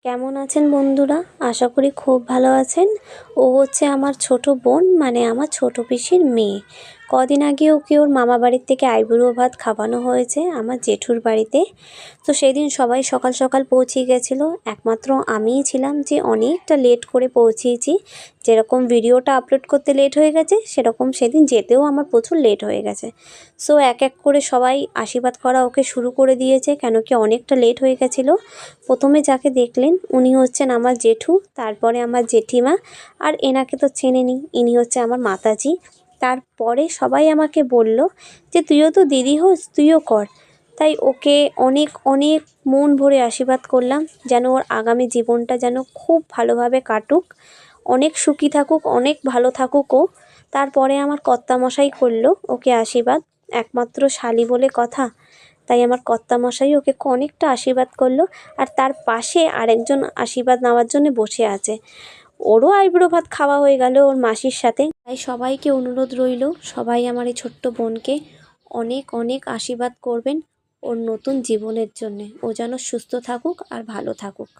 কেমন আছেন বন্ধুরা? আশা করি খুব ভালো আছেন। ও হচ্ছে আমার ছোট বোন, মানে আমার ছোট পিসির মেয়ে। কদিন আগে ওকে ওর মামা বাড়ির থেকে আইবুড়ো ভাত খাওয়ানো হয়েছে আমার জেঠুর বাড়িতে। তো সেদিন সবাই সকাল সকাল পৌঁছে গেছিলো, একমাত্র আমিই ছিলাম যে অনেকটা লেট করে পৌঁছেছি। যেরকম ভিডিওটা আপলোড করতে লেট হয়ে গেছে, সেরকম সেদিন যেতেও আমার প্রচুর লেট হয়ে গেছে। সো এক এক করে সবাই আশীর্বাদ করা ওকে শুরু করে দিয়েছে, কেন কি অনেকটা লেট হয়ে গেছিলো। প্রথমে যাকে দেখলেন উনি হচ্ছেন আমার জেঠু, তারপরে আমার জেঠিমা, আর এনাকে তো চেনেনি, ইনি হচ্ছে আমার মাতাজি। তারপরে সবাই আমাকে বলল যে তুইও তো দিদি হোস, তুইও কর। তাই ওকে অনেক অনেক মন ভরে আশীর্বাদ করলাম, যেন ওর আগামী জীবনটা যেন খুব ভালোভাবে কাটুক, অনেক সুখী থাকুক, অনেক ভালো থাকুক ও। তারপরে আমার কর্তামশাই করলো ওকে আশীর্বাদ, একমাত্র শালি বলে কথা, তাই আমার কর্তামশাই ওকে অনেকটা আশীর্বাদ করলো। আর তার পাশে আরেকজন আশীর্বাদ নেওয়ার জন্য বসে আছে, ওরও আইবুড়ো ভাত খাওয়া হয়ে গেল ওর মাসির সাথে। তাই সবাইকে অনুরোধ রইল, সবাই আমার এই ছোট্ট বোনকে অনেক অনেক আশীর্বাদ করবেন ওর নতুন জীবনের জন্যে। ও যেন সুস্থ থাকুক আর ভালো থাকুক।